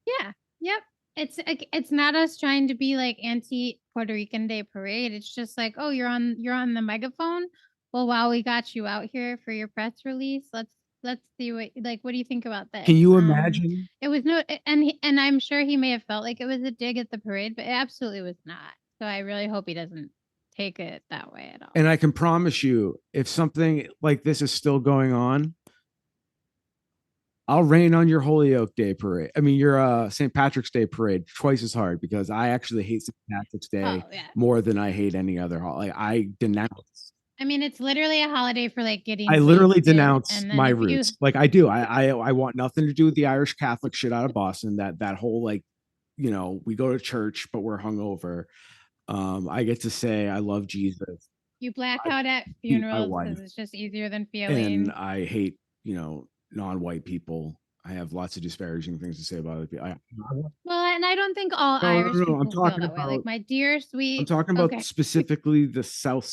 Yeah. Yep. It's not us trying to be like anti Puerto Rican Day Parade. It's just like, oh, you're on the megaphone. Well, while we got you out here for your press release, let's see what do you think about this? Can you imagine? It was and I'm sure he may have felt like it was a dig at the parade, but it absolutely was not. So I really hope he doesn't take it that way at all. And I can promise you, if something like this is still going on, I'll rain on your Holyoke Day Parade. I mean, your St. Patrick's Day Parade twice as hard, because I actually hate St. Patrick's Day more than I hate any other holiday. I denounce. I mean, it's literally a holiday for like getting. I literally denounce my roots. Like, I do. I want nothing to do with the Irish Catholic shit out of Boston. That whole, like, we go to church, but we're hungover. I get to say I love Jesus. You black out at funerals because it's just easier than feeling. And I hate, non-white people. I have lots of disparaging things to say about it. Well, and I don't think all Irish people I'm talking feel that about, way. Like, my dear sweet. I'm talking about specifically the South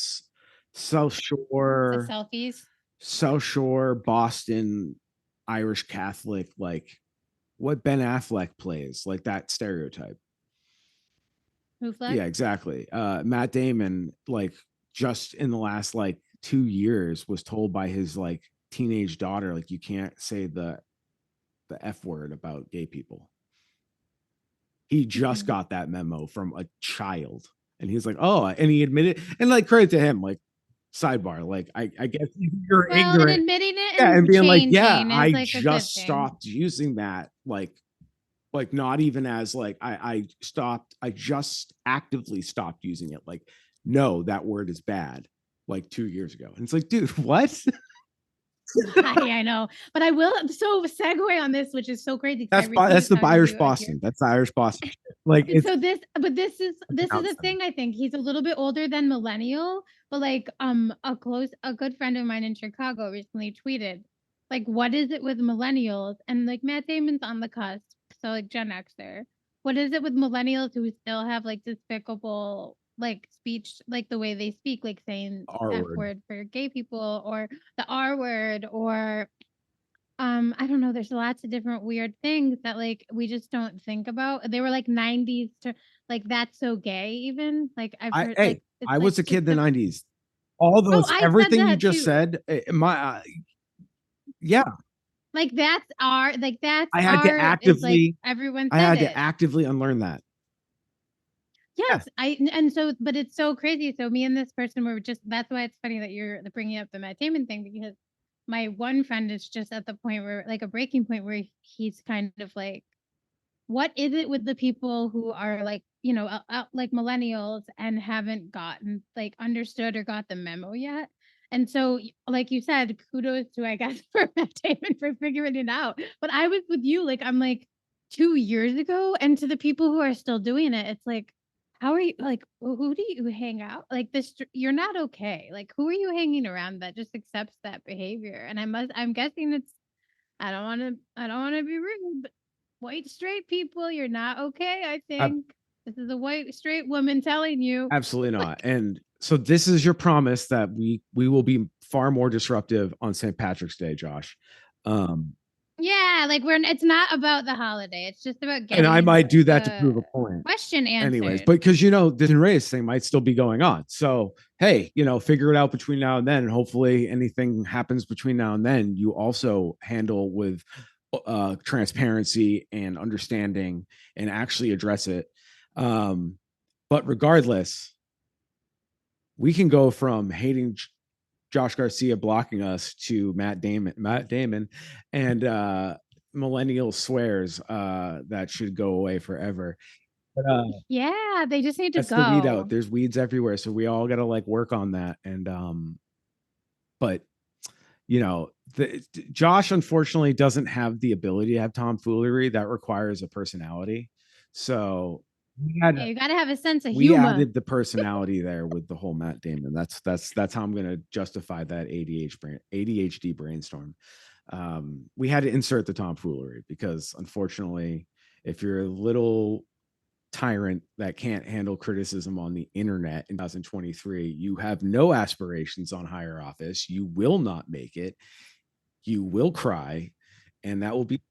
Shore, the South Shore, Boston, Irish Catholic, like what Ben Affleck plays, like that stereotype. Yeah, exactly. Matt Damon, like, just in the last like 2 years, was told by his like teenage daughter, like, you can't say the F word about gay people. He just got that memo from a child, and he's like, oh, and he admitted, and like, credit to him, like, sidebar, like, I guess you're ignorant, and admitting it, and being like, yeah, I just stopped using that like Like not even as like I just actively stopped using it. Like, no, that word is bad, like 2 years ago. And it's like, dude, what? I know, but I will. So segue on this, which is so crazy. That's the Irish Boston. That's the Irish Boston. Like it's so this is a thing. I think he's a little bit older than millennial, but like a good friend of mine in Chicago recently tweeted, like, what is it with millennials? And like Matt Damon's on the cusp, so like Gen Xer. What is it with millennials who still have like despicable like speech, like the way they speak, like saying F word for gay people or the R word or I don't know, there's lots of different weird things that like we just don't think about. They were like 90s to like that's so gay even. Like I've heard like I was a kid in the 90s. All those everything you just said, yeah. Like that's our I had to actively everyone I had to actively unlearn that. Yes, and so, but it's so crazy. So me and this person were just. That's why it's funny that you're bringing up the Matt Damon thing because my one friend is just at the point where, like, a breaking point where he's kind of like, what is it with the people who are like, like millennials and haven't gotten like understood or got the memo yet? And so, like you said, kudos to I guess for Matt Damon for figuring it out. But I was with you, like I'm like 2 years ago, and to the people who are still doing it, it's like how are you like who do you hang out like this you're not okay, like who are you hanging around that just accepts that behavior? And I'm guessing it's I don't want to be rude, but white straight people, you're not okay. I think this is a white straight woman telling you. Absolutely not. And so this is your promise that we will be far more disruptive on St. Patrick's Day, Josh. Yeah, like it's not about the holiday. It's just about getting. And I might do that to prove a point. Question answered. Anyways, but because this race thing might still be going on. So hey, figure it out between now and then. And hopefully anything happens between now and then, you also handle with transparency and understanding and actually address it. But regardless, we can go from hating Josh Garcia blocking us to Matt Damon and millennial swears that should go away forever. But, yeah, they just need to go. The weed out. There's weeds everywhere, so we all got to like work on that. And but Josh unfortunately doesn't have the ability to have tomfoolery. That requires a personality. So you got to have a sense of humor. We added the personality there with the whole Matt Damon. That's how I'm going to justify that ADHD brainstorm. We had to insert the tomfoolery because unfortunately, if you're a little tyrant that can't handle criticism on the internet in 2023, you have no aspirations on higher office. You will not make it. You will cry, and that will be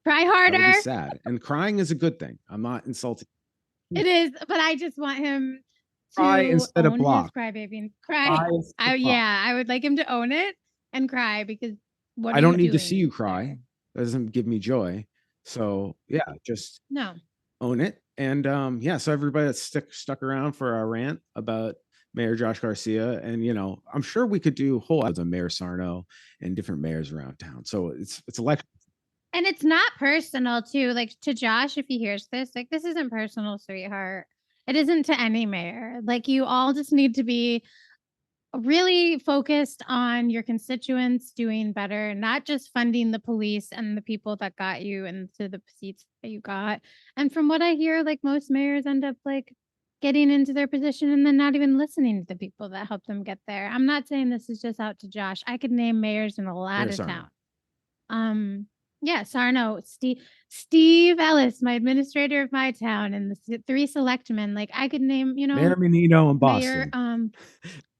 cry harder. That will be sad. And crying is a good thing. I'm not insulting. It is, but I just want him to cry instead of block. Crybaby and cry. I would like him to own it and cry because I don't need to see you cry. That doesn't give me joy. So yeah, just own it. And so everybody that's stuck around for our rant about Mayor Josh Garcia, and I'm sure we could do whole episodes of Mayor Sarno and different mayors around town. So it's election. And it's not personal too. Like to Josh, if he hears this, like this isn't personal, sweetheart. It isn't to any mayor. Like you all just need to be really focused on your constituents doing better, not just funding the police and the people that got you into the seats that you got. And from what I hear, like most mayors end up like getting into their position and then not even listening to the people that helped them get there. I'm not saying this is just out to Josh. I could name mayors in a lot of towns. Yeah, Sarno, Steve Ellis, my administrator of my town, and the 3 selectmen. Like I could name, Mayor Menino in Boston.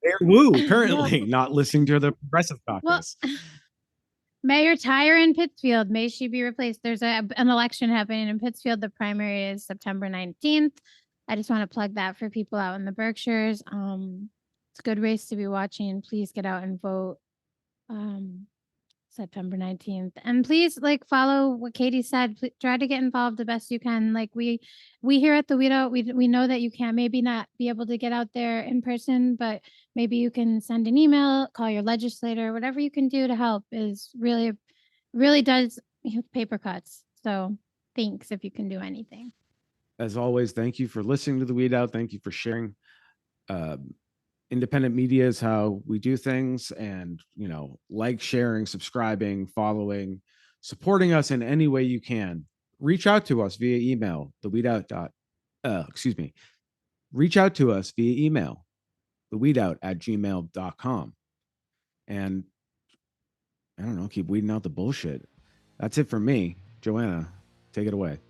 Mayor Wu currently not listening to the Progressive Caucus. Well, Mayor Tyra in Pittsfield, may she be replaced. There's an election happening in Pittsfield. The primary is September 19th. I just want to plug that for people out in the Berkshires. It's a good race to be watching. Please get out and vote. September 19th. And please like follow what Katie said. Please, try to get involved the best you can. Like we here at the Weed Out, we know that you can't maybe not be able to get out there in person, but maybe you can send an email, call your legislator, whatever you can do to help is really does paper cuts. So thanks if you can do anything. As always, thank you for listening to the Weed Out. Thank you for sharing. Independent media is how we do things, and like, sharing, subscribing, following, supporting us in any way you can. Reach out to us via email, reach out to us via email, theweedout@gmail.com. And I don't know, keep weeding out the bullshit. That's it for me. Joanna, take it away.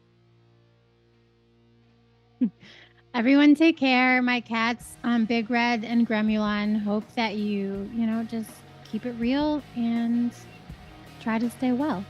Everyone take care. My cats, Big Red and Gremulon, hope that you just keep it real and try to stay well.